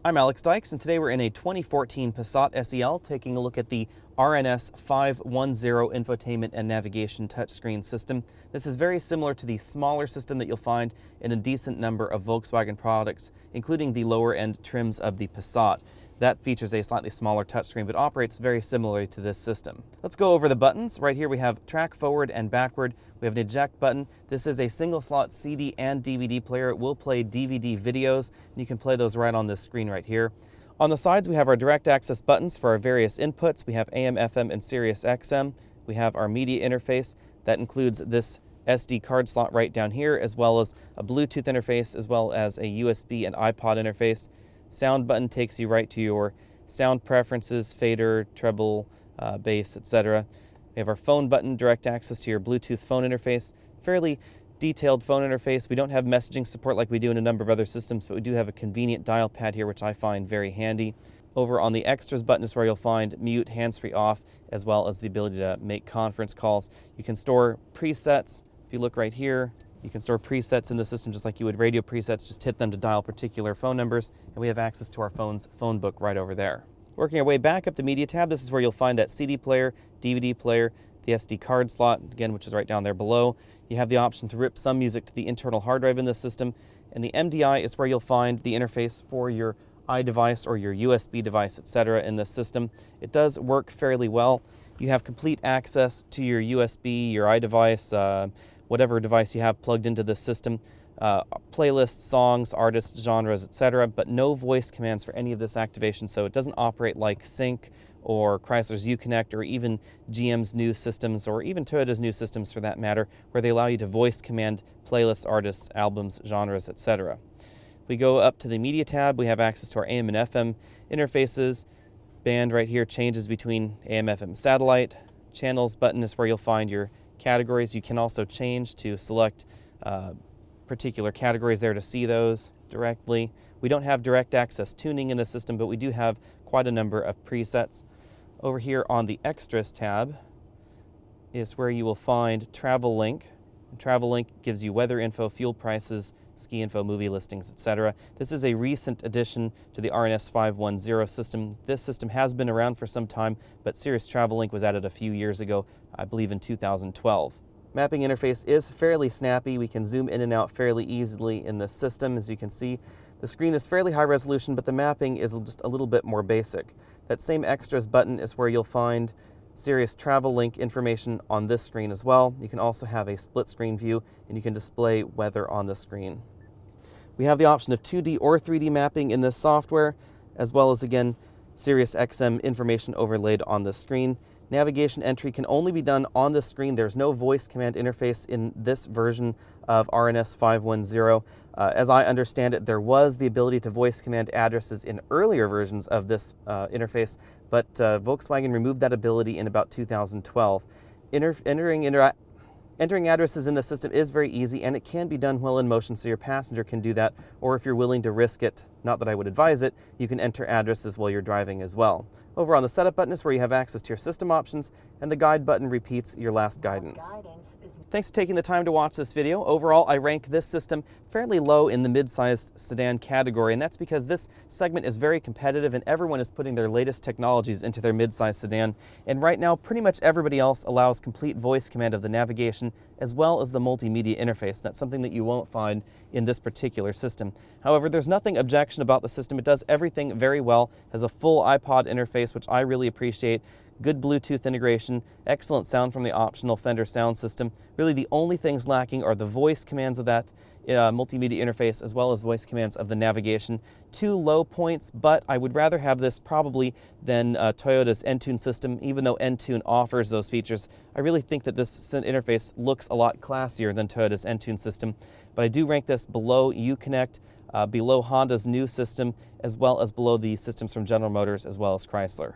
I'm Alex Dykes, and today we're in a 2014 Passat SEL taking a look at the RNS 510 infotainment and navigation touchscreen system. This is very similar to the smaller system that you'll find in a decent number of Volkswagen products, including the lower end trims of the Passat. That features a slightly smaller touchscreen, but operates very similarly to this system. Let's go over the buttons. Right here we have track forward and backward. We have an eject button. This is a single slot CD and DVD player. It will play DVD videos, and you can play those right on this screen right here. On the sides we have our direct access buttons for our various inputs. We have AM, FM, and Sirius XM. We have our media interface. That includes this SD card slot right down here, as well as a Bluetooth interface, as well as a USB and iPod interface. Sound button takes you right to your sound preferences, fader, treble, bass, etc. We have our phone button, direct access to your Bluetooth phone interface. Fairly detailed phone interface. We don't have messaging support like we do in a number of other systems, but we do have a convenient dial pad here, which I find very handy. Over on the extras button is where you'll find mute, hands-free off, as well as the ability to make conference calls. You can store presets. If you look right here, you can store presets in the system just like you would radio presets. Just hit them to dial particular phone numbers, and we have access to our phone's phone book right over there. Working our way back up the media tab, this is where you'll find that CD player, DVD player, the SD card slot, again, which is right down there below. You have the option to rip some music to the internal hard drive in the system, and the MDI is where you'll find the interface for your iDevice or your USB device, etc. in this system. It does work fairly well. You have complete access to your USB, your iDevice, whatever device you have plugged into the system, playlists, songs, artists, genres, etc., but no voice commands for any of this activation, so it doesn't operate like Sync or Chrysler's Uconnect or even GM's new systems, or even Toyota's new systems for that matter, where they allow you to voice command playlists, artists, albums, genres, etc. If we go up to the media tab, we have access to our AM and FM interfaces. Band right here changes between AM, FM, satellite. Channels button is where you'll find your categories. You can also change to select particular categories there to see those directly. We don't have direct access tuning in the system, but we do have quite a number of presets. Over here on the Extras tab is where you will find Travel Link. Travel Link gives you weather info, fuel prices, ski info, movie listings, etc. This is a recent addition to the RNS 510 system. This system has been around for some time, but Sirius Travel Link was added a few years ago, I believe in 2012. Mapping interface is fairly snappy. We can zoom in and out fairly easily in the system. As you can see, the screen is fairly high resolution, but the mapping is just a little bit more basic. That same Extras button is where you'll find Sirius Travel Link information on this screen as well. You can also have a split screen view, and you can display weather on the screen. We have the option of 2D or 3D mapping in this software, as well as, again, Sirius XM information overlaid on the screen. Navigation entry can only be done on the screen. There's no voice command interface in this version of RNS 510. As I understand it, there was the ability to voice command addresses in earlier versions of this interface, but Volkswagen removed that ability in about 2012. Entering addresses in the system is very easy, and it can be done while in motion, so your passenger can do that, or if you're willing to risk it, not that I would advise it, you can enter addresses while you're driving as well. Over on the Setup button is where you have access to your system options, and the Guide button repeats your last guidance. Thanks for taking the time to watch this video. Overall, I rank this system fairly low in the mid-sized sedan category, and that's because this segment is very competitive and everyone is putting their latest technologies into their mid-sized sedan. And right now, pretty much everybody else allows complete voice command of the navigation as well as the multimedia interface. That's something that you won't find in this particular system. However, there's nothing objection about the system. It does everything very well, has a full iPod interface, which I really appreciate. Good Bluetooth integration, excellent sound from the optional Fender sound system. Really the only things lacking are the voice commands of that multimedia interface as well as voice commands of the navigation. Two low points, but I would rather have this probably than Toyota's Entune system. Even though Entune offers those features, I really think that this interface looks a lot classier than Toyota's Entune system. But I do rank this below Uconnect, below Honda's new system, as well as below the systems from General Motors as well as Chrysler.